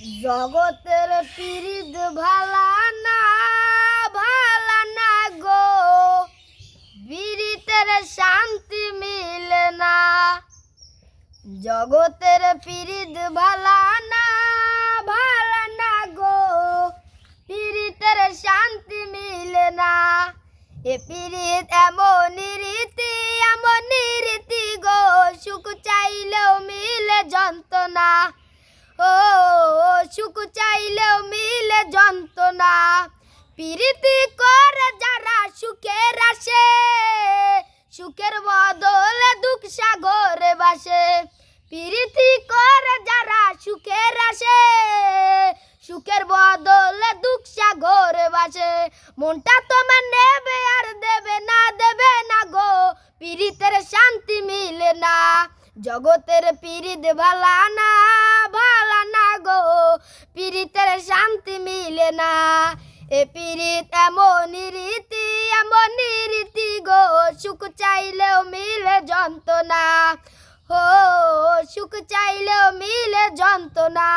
জগতের পিরিত ভালা না গো, বিরিতের শান্তি মিলে না। জগতের পিরিত ভালা না গো, পিরিতের শান্তি মিলে না। এ পিরিত এমন রীতি গো, সুখ চাইলেও মিলে যন্ত্রণা। ও সুখ চাইলেও মিলে যন্ত্রণা। পিরিতি করে যারা সুখের আসে, সুখের বদলে দুঃখ সাগরে বাসে। পিরিতি করে যারা সুখের আসে, সুখের বদলে দুঃখ সাগরে বাসে। মনটা তোমার নেবে আর দেবে না গো, পিরিতের শান্তি মিলে না। জগতের পিরিত ভালা না গো, পিরিতের শান্তি মিলে না। এ পিরিত এমন রীতি গো, সুখ চাইলেও মিলে যন্ত্রণা। ও সুখ চাইলেও মিলে যন্ত্রণা।